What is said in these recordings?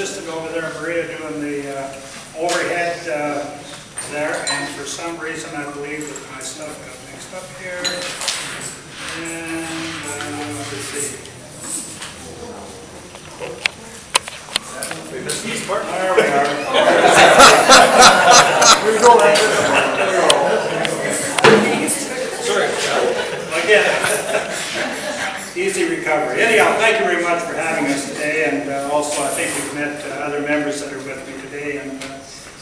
assistant over there, Maria, doing the overhead there, and for some reason I believe that my stuff got mixed up here. And let's see. We missed this part? There we are. Here we go, man. Sorry. Again, easy recovery. Anyhow, thank you very much for having us today, and also I think we've met other members that are with me today.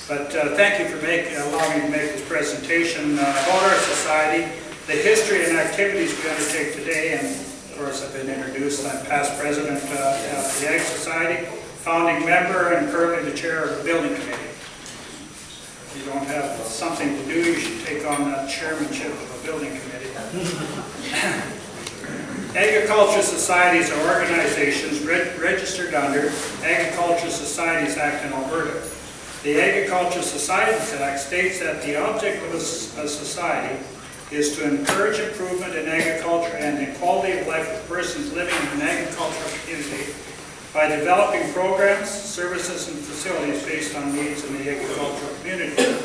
But thank you for allowing me to make this presentation about our society, the history and activities we undertake today, and of course I've been introduced. I'm past president of the Ag Society, founding member, and currently the chair of the building committee. If you don't have something to do, you should take on that chairmanship of a building committee. Agriculture societies are organizations registered under Agriculture Societies Act in Alberta. The Agriculture Societies Act states that the object of a society is to encourage improvement in agriculture and the quality of life of persons living in an agricultural community by developing programs, services, and facilities based on needs in the agricultural community.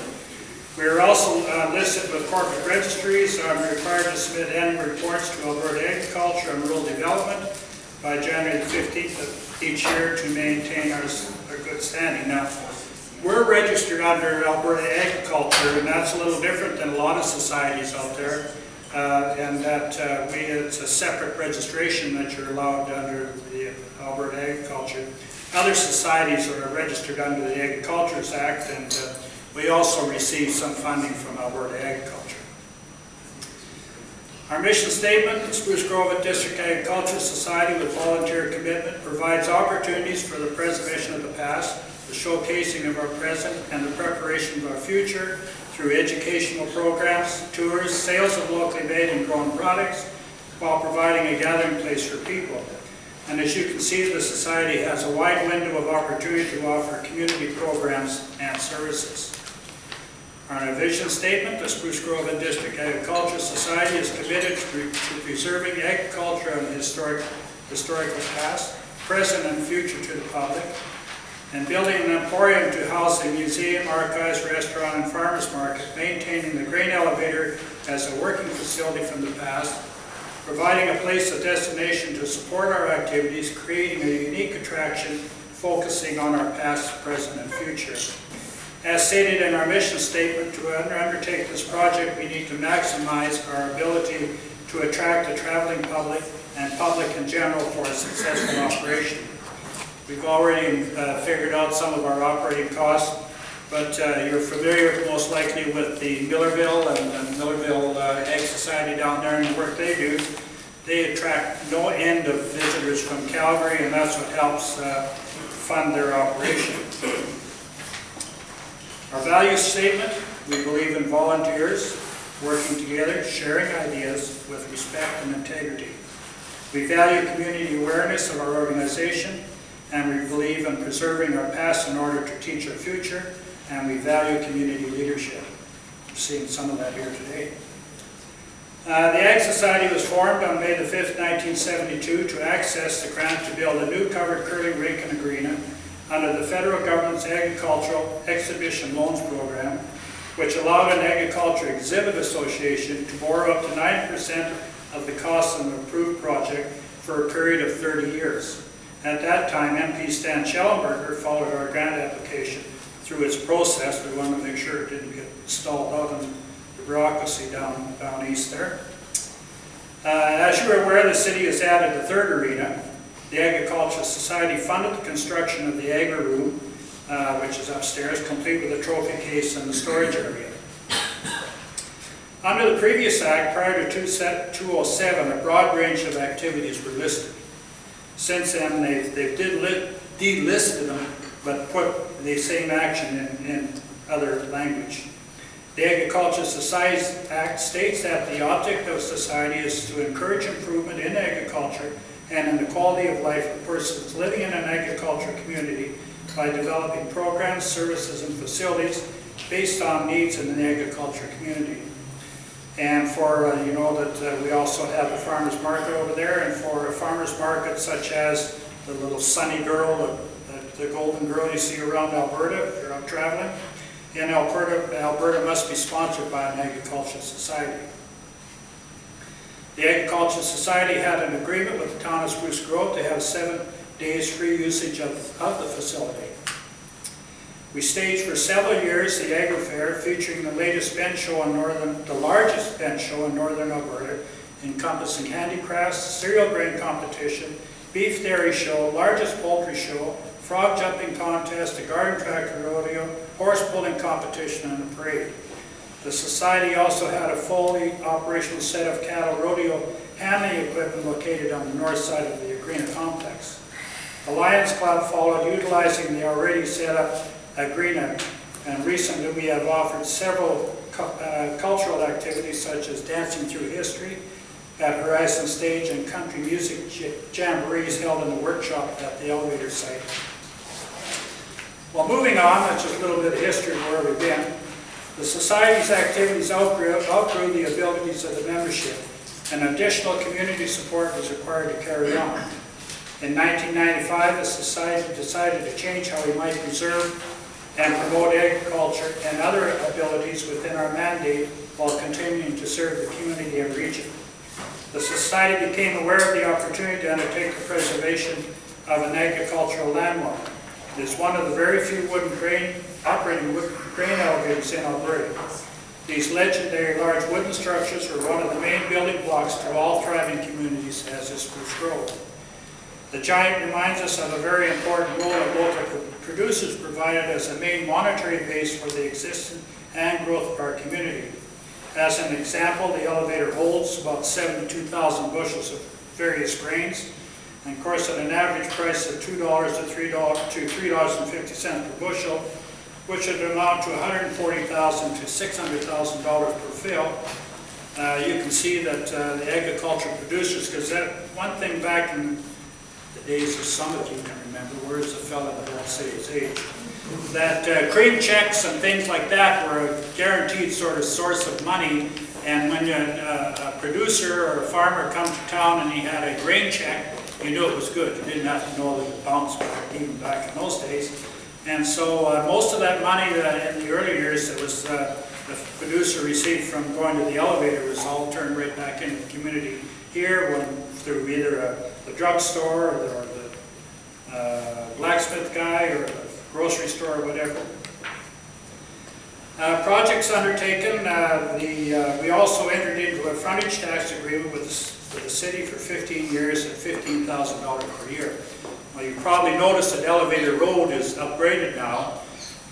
We are also listed with corporate registries. I'm required to submit annual reports to Alberta Agriculture and Rural Development by January the 15th of each year to maintain our good standing. Now, we're registered under Alberta Agriculture, and that's a little different than a lot of societies out there, and that it's a separate registration that you're allowed under the Alberta Agriculture. Other societies are registered under the Agriculture Act, and we also receive some funding from Alberta Agriculture. Our mission statement, the Spruce Grove District Agricultural Society with volunteer commitment provides opportunities for the preservation of the past, the showcasing of our present, and the preparation of our future through educational programs, tours, sales of locally made and grown products, while providing a gathering place for people. And as you can see, the Society has a wide window of opportunity to offer community programs and services. Our vision statement, the Spruce Grove District Agricultural Society is committed to preserving agriculture and historical past, present and future to the public, and building an emporium to house a museum, archives, restaurant, and farmers market, maintaining the grain elevator as a working facility from the past, providing a place of destination to support our activities, creating a unique attraction, focusing on our past, present, and future. As stated in our mission statement, to undertake this project, we need to maximize our ability to attract a traveling public and public in general for a successful operation. We've already figured out some of our operating costs, but you're familiar most likely with the Millerville and Millerville Ag Society down there and the work they do. They attract no end of visitors from Calgary, and that's what helps fund their operation. Our value statement, we believe in volunteers, working together, sharing ideas with respect and integrity. We value community awareness of our organization, and we believe in preserving our past in order to teach our future, and we value community leadership. We're seeing some of that here today. The Ag Society was formed on May the 5th, 1972 to access the grant to build a new covered curling rink and arena under the federal government's Agricultural Exhibition Loans Program, which allowed an Agriculture Exhibit Association to borrow up to 9% of the cost of an approved project for a period of 30 years. At that time, MP Stan Schellenberger followed our grant application through its process. We wanted to make sure it didn't get stalled out in the bureaucracy down east there. As you are aware, the city has added the third arena. The Agricultural Society funded the construction of the Agri Room, which is upstairs, complete with a trophy case and the storage area. Under the previous act, prior to 2007, a broad range of activities were listed. Since then, they've delisted them, but put the same action in other language. The Agricultural Societies Act states that the object of society is to encourage improvement in agriculture and in the quality of life of persons living in an agricultural community by developing programs, services, and facilities based on needs in the agricultural community. And for, you know that we also have the farmers market over there, and for a farmers market such as the little Sunny Girl that the golden girl you see around Alberta if you're out traveling. In Alberta must be sponsored by an agricultural society. The Agricultural Society had an agreement with the town of Spruce Grove to have 7 days free usage of the facility. We staged for several years the Agri Fair, featuring the latest bench show in the largest bench show in northern Alberta, encompassing handicrafts, cereal grain competition, beef dairy show, largest poultry show, frog jumping contest, a garden tractor rodeo, horse pulling competition, and a parade. The society also had a fully operational set of cattle rodeo handling equipment located on the north side of the arena complex. The Lions Club followed, utilizing the already set up arena, and recently we have offered several cultural activities such as dancing through history at Horizon Stage and country music jamborees held in the workshop at the elevator site. Well, moving on, that's just a little bit of history of where we've been. The Society's activities outgrew the abilities of the membership, and additional community support was required to carry on. In 1995, the Society decided to change how we might preserve and promote agriculture and other abilities within our mandate while continuing to serve the community and region. The Society became aware of the opportunity to undertake the preservation of an agricultural landmark. It is one of the very few operating wooden grain elevators in Alberta. These legendary large wooden structures were one of the main building blocks to all thriving communities, as is Spruce Grove. The giant reminds us of a very important role that local producers provided as a main monetary base for the existence and growth of our community. As an example, the elevator holds about 72,000 bushels of various grains, and of course at an average price of $2 to $3.50 per bushel, which would amount to $140,000 to $600,000 per fill. You can see that the agricultural producers, because that one thing back in the days of some of you can remember, where's the fellow that won't say his age, that cream checks and things like that were a guaranteed sort of source of money, and when a producer or a farmer come to town and he had a grain check, you knew it was good. You didn't have to know that it bounced back, even back in those days. And so most of that money in the early years that was the producer received from going to the elevator was all turned right back into the community here, through either a drugstore or the blacksmith guy or the grocery store or whatever. Projects undertaken, we also entered into a frontage tax agreement with the city for 15 years at $15,000 per year. Well, you probably noticed that Elevator Road is upgraded now.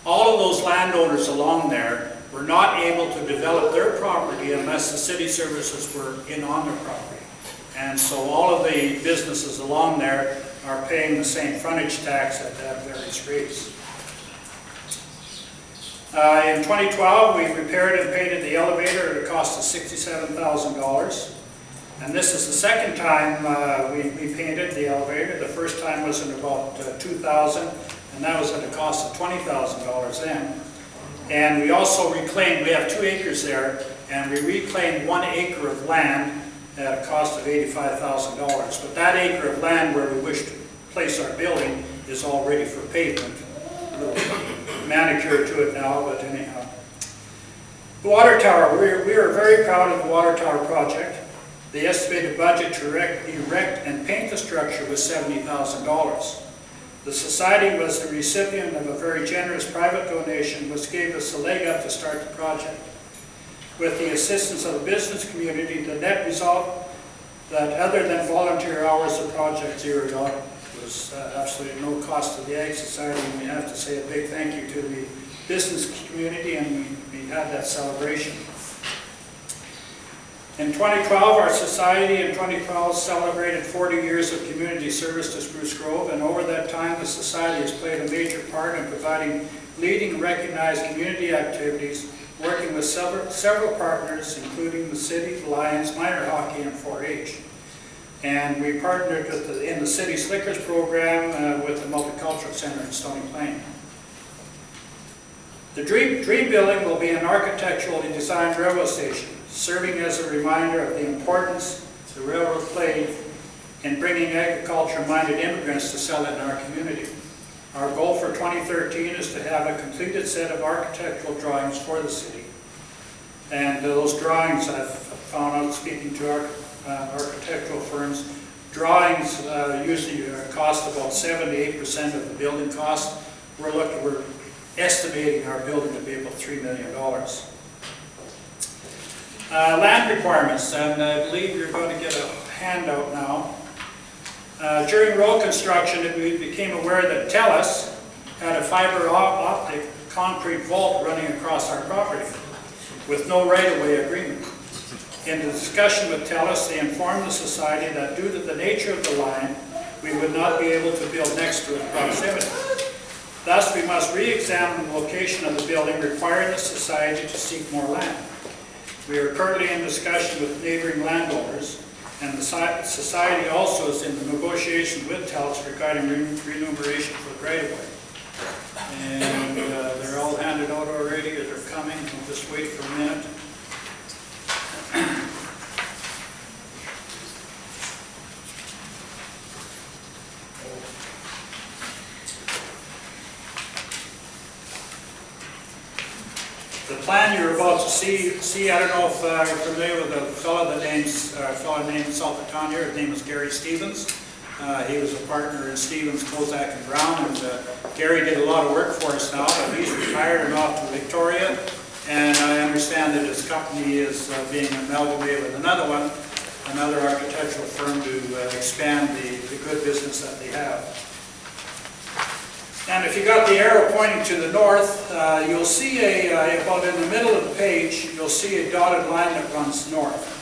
All of those landowners along there were not able to develop their property unless the city services were in on their property. And so all of the businesses along there are paying the same frontage tax at various rates. In 2012, we repaired and painted the elevator at a cost of $67,000. And this is the second time we painted the elevator. The first time was in about 2000, and that was at a cost of $20,000 then. And we also reclaimed, we have 2 acres there, and we reclaimed 1 acre of land at a cost of $85,000. But that acre of land where we wish to place our building is all ready for pavement. A little manicure to it now, but anyhow. The water tower, we are very proud of the water tower project. The estimated budget to erect and paint the structure was $70,000. The Society was the recipient of a very generous private donation, which gave us a leg up to start the project. With the assistance of the business community, the net result that other than volunteer hours, the project zeroed out. Was absolutely no cost to the Ag Society, and we have to say a big thank you to the business community, and we had that celebration. In 2012, our Society in 2012 celebrated 40 years of community service to Spruce Grove, and over that time the Society has played a major part in providing leading recognized community activities, working with several partners, including the city, the Lions, minor hockey, and 4-H. And we partnered in the city's liquors program with the Multicultural Center in Stony Plain. The Dream Building will be an architecturally designed railroad station, serving as a reminder of the importance the railroad played in bringing agriculture-minded immigrants to settle in our community. Our goal for 2013 is to have a completed set of architectural drawings for the city. And those drawings, I've found out speaking to our architectural firms, drawings usually cost about 7 to 8% of the building cost. We're estimating our building to be about $3 million. Land requirements, and I believe you're going to get a handout now. During road construction, we became aware that TELUS had a fiber optic concrete vault running across our property with no right-of-way agreement. In the discussion with TELUS, they informed the society that due to the nature of the line, we would not be able to build next to it in proximity. Thus, we must re-examine the location of the building, requiring the society to seek more land. We are currently in discussion with neighboring landowners, and the society also is in the negotiation with TELUS regarding remuneration for the right-of-way. And they're all handed out already, or they're coming. We'll just wait for a minute. The plan you're about to see, I don't know if you're familiar with a fellow named Salvatania. His name is Gary Stevens. He was a partner in Stevens, Kozak, and Brown, and Gary did a lot of work for us now, but he's retired and off to Victoria, and I understand that his company is being amalgamated with another architectural firm to expand the good business that they have. And if you got the arrow pointing to the north, you'll see about in the middle of the page, you'll see a dotted line that runs north.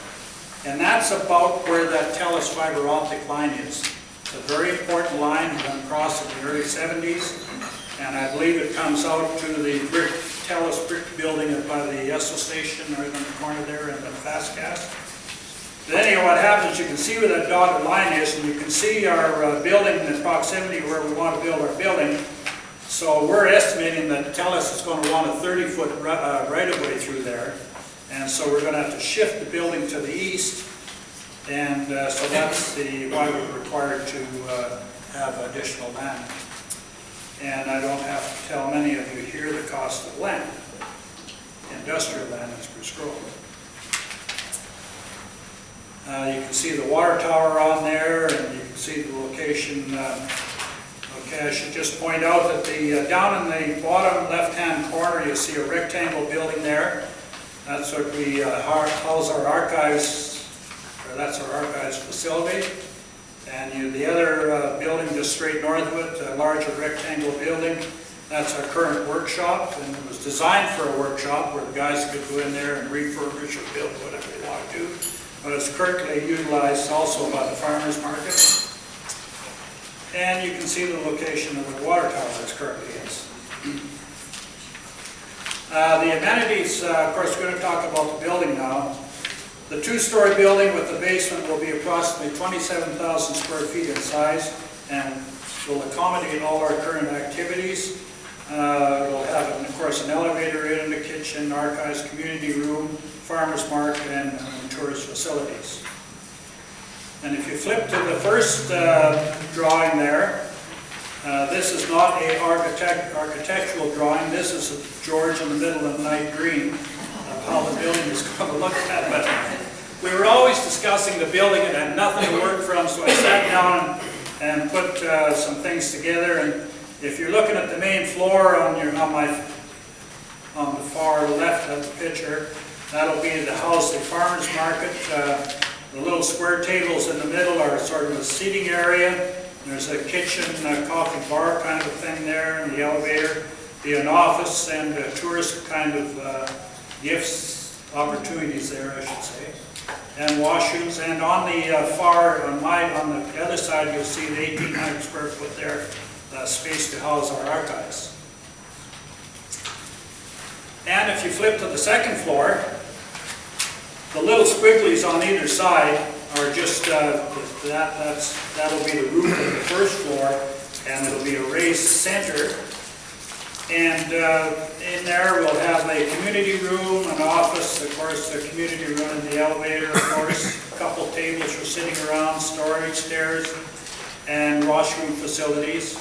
And that's about where that TELUS fiber optic line is. It's a very important line run across in the early 70s, and I believe it comes out to the TELUS brick building by the Esso station right on the corner there and the fast gas. But anyhow, what happens, you can see where that dotted line is, and you can see our building in proximity where we want to build our building. So we're estimating that TELUS is going to want a 30-foot right-of-way through there. And so we're going to have to shift the building to the east. And so that's why we're required to have additional land. And I don't have to tell many of you here the cost of land, industrial land in Spruce Grove. You can see the water tower on there, and you can see the location. Okay, I should just point out that down in the bottom left-hand corner, you'll see a rectangle building there. That's what we house our archives, or that's our archives facility. And the other building just straight north of it, a larger rectangle building, that's our current workshop. And it was designed for a workshop where the guys could go in there and refurbish or build whatever they want to do. But it's currently utilized also by the farmers market. And you can see the location of the water tower that's currently is. The amenities, of course, we're going to talk about the building now. The two-story building with the basement will be approximately 27,000 square feet in size and will accommodate all our current activities. It'll have, of course, an elevator in, a kitchen, archives, community room, farmers market, and tourist facilities. And if you flip to the first drawing there, this is not an architectural drawing. This is a George in the middle of night green of how the building is going to look at. But we were always discussing the building and had nothing to work from, so I sat down and put some things together. And if you're looking at the main floor on the far left of the picture, that'll be the house, the farmers market. The little square tables in the middle are sort of a seating area. There's a kitchen, a coffee bar kind of a thing there, and the elevator. Be an office and a tourist kind of gifts, opportunities there, I should say. And washrooms. And on the on the other side, you'll see the 1,800 square foot there, space to house our archives. And if you flip to the second floor, the little squigglies on either side are just, that'll be the roof of the first floor, and it'll be a raised center. And in there we'll have a community room, an office, of course, the community room and the elevator, of course, a couple tables for sitting around, storage, stairs, and washroom facilities.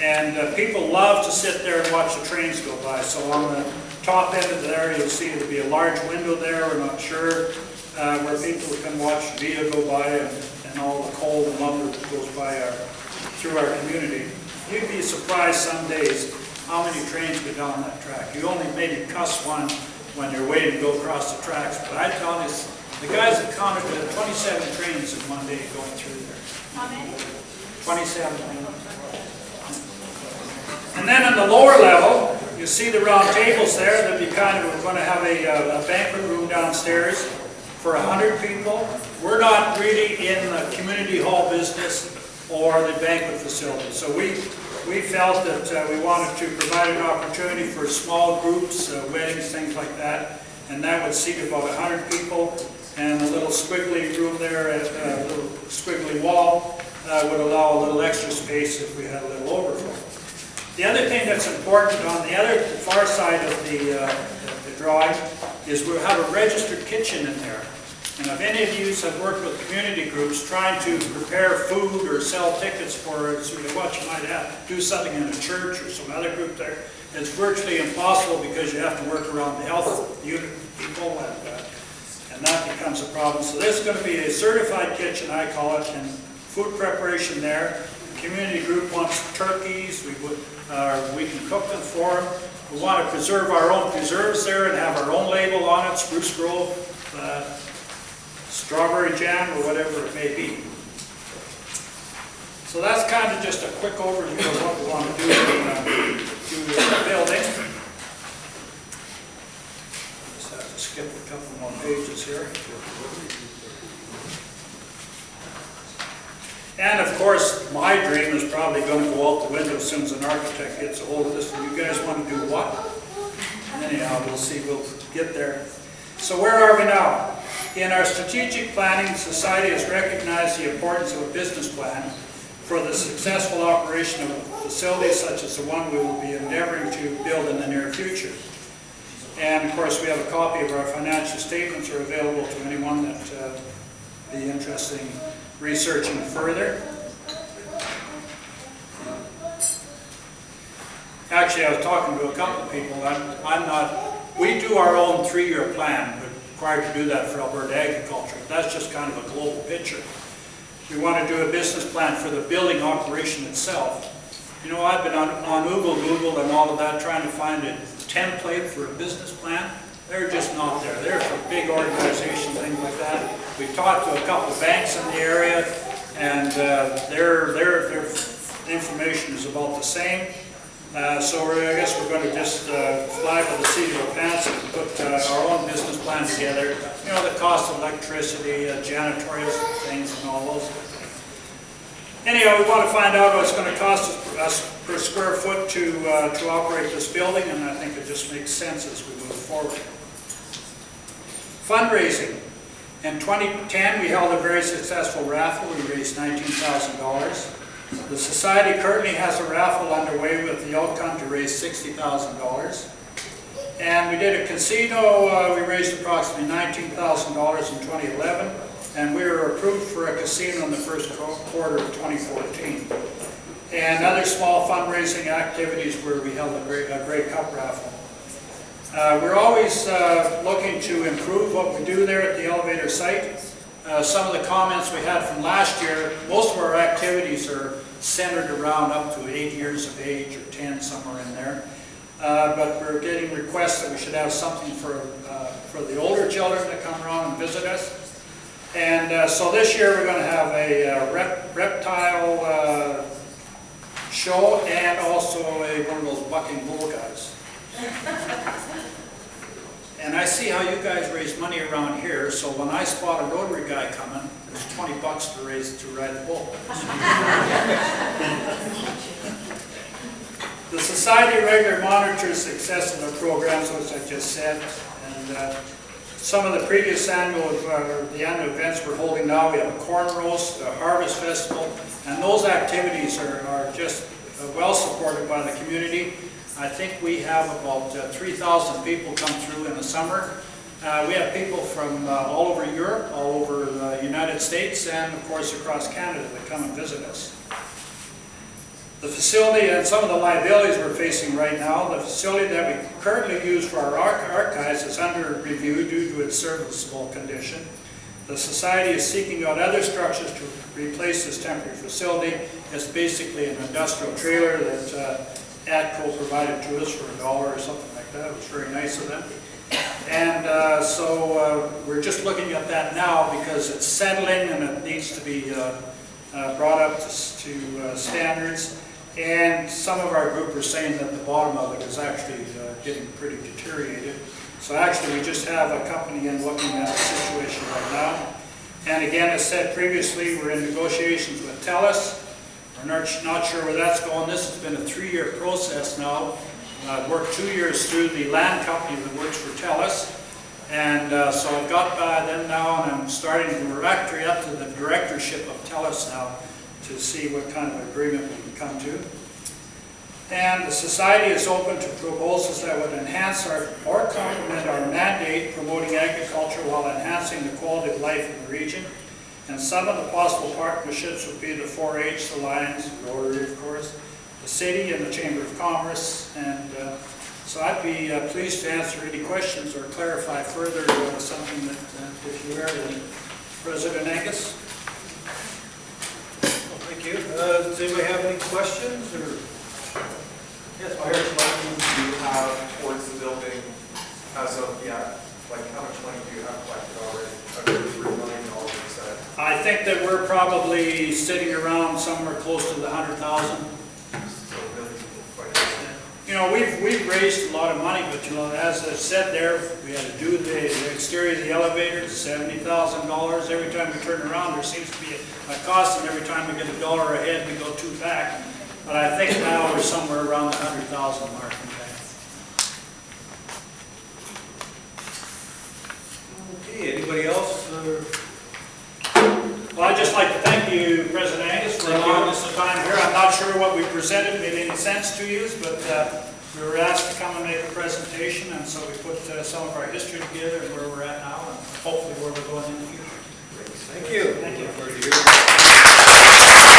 And people love to sit there and watch the trains go by. So on the top end of there, you'll see there'll be a large window there. We're not sure where people can watch the Via go by and all the coal and lumber that goes by through our community. You'd be surprised some days how many trains go down that track. You only maybe cuss one when you're waiting to go across the tracks. But I tell you, the guys that counted 27 trains in one day going through there. How many? 27. And then on the lower level, you see the round tables there. We're going to have a banquet room downstairs for 100 people. We're not really in the community hall business or the banquet facility. So we felt that we wanted to provide an opportunity for small groups, weddings, things like that. And that would seat about 100 people. And the little squiggly room there, a little squiggly wall, would allow a little extra space if we had a little overflow. The other thing that's important on the other far side of the drawing is we'll have a registered kitchen in there. And if any of you have worked with community groups trying to prepare food or sell tickets for what you might have, do something in a church or some other group there, it's virtually impossible because you have to work around the health unit people and that becomes a problem. So this is going to be a certified kitchen, I call it, and food preparation there. The community group wants turkeys, we can cook them for them. We want to preserve our own preserves there and have our own label on it, Spruce Grove, strawberry jam, or whatever it may be. So that's kind of just a quick overview of what we want to do to the building. Just have to skip a couple more pages here. And of course, my dream is probably going to go out the window as soon as an architect gets a hold of this. You guys want to do what? Anyhow, we'll see. We'll get there. So where are we now? In our strategic planning, society has recognized the importance of a business plan for the successful operation of a facility such as the one we will be endeavoring to build in the near future. And of course, we have a copy of our financial statements are available to anyone that be interested in researching further. Actually, I was talking to a couple of people. We do our own 3-year plan. We're required to do that for Alberta agriculture. That's just kind of a global picture. We want to do a business plan for the building operation itself. You know, I've been on Google and all of that trying to find a template for a business plan. They're just not there. They're for big organizations, things like that. We've talked to a couple of banks in the area, and their information is about the same. So I guess we're going to just fly by the seat of our pants and put our own business plan together. You know, the cost of electricity, janitorial things, and all those things. Anyhow, we want to find out what it's going to cost us per square foot to operate this building, and I think it just makes sense as we move forward. Fundraising. In 2010, we held a very successful raffle. We raised $19,000. The Society currently has a raffle underway with the outcome to raise $60,000. And we did a casino. We raised approximately $19,000 in 2011. And we were approved for a casino in the first quarter of 2014. And other small fundraising activities where we held a Grey Cup raffle. We're always looking to improve what we do there at the elevator site. Some of the comments we had from last year, most of our activities are centered around up to 8 years of age or 10, somewhere in there. But we're getting requests that we should have something for the older children that come around and visit us. And so this year we're going to have a reptile show and also one of those bucking bull guys. And I see how you guys raise money around here, so when I spot a Rotary guy coming, there's $20 to ride the bull. The Society regularly monitors success of their programs, as I just said, and some of the previous annual events we're holding now. We have a corn roast, a harvest festival, and those activities are just well supported by the community. I think we have about 3,000 people come through in the summer. We have people from all over Europe, all over the United States, and of course across Canada that come and visit us. The facility and some of the liabilities we're facing right now, the facility that we currently use for our archives is under review due to its serviceable condition. The Society is seeking out other structures to replace this temporary facility. It's basically an industrial trailer that ATCO provided to us for $1 or something like that. It was very nice of them. And so we're just looking at that now because it's settling and it needs to be brought up to standards. And some of our group are saying that the bottom of it is actually getting pretty deteriorated. So actually we just have a company in looking at the situation right now. And again, as said previously, we're in negotiations with TELUS. We're not sure where that's going. This has been a 3-year process now. I've worked 2 years through the land company that works for TELUS. And so I've got by them now, and I'm starting, we're actually up to the directorship of TELUS now to see what kind of agreement we can come to. And the Society is open to proposals that would enhance or complement our mandate promoting agriculture while enhancing the quality of life in the region. And some of the possible partnerships would be the 4-H, the Lions, Rotary of course, the city and the Chamber of Commerce. And so I'd be pleased to answer any questions or clarify further something that if you are, President Angus. Well, thank you. Does anybody have any questions? Or? Yes, how much money do you have towards the building as of yet? Like how much money do you have collected already? Under $3 million, you said. I think that we're probably sitting around somewhere close to the 100,000. So really quite a You know, we've raised a lot of money, but you know, as I said there, we had to do the exterior of the elevator, $70,000. Every time we turn around, there seems to be a cost, and every time we get $1 ahead, we go 2 back. But I think now we're somewhere around the 100,000 mark. Okay, anybody else? Well, I'd just like to thank you, President Angus, for allowing us the time here. I'm not sure what we presented made any sense to you, but we were asked to come and make a presentation, and so we put some of our history together and where we're at now, and hopefully where we're going in the future. Thank you. Thank you. Look forward to hearing.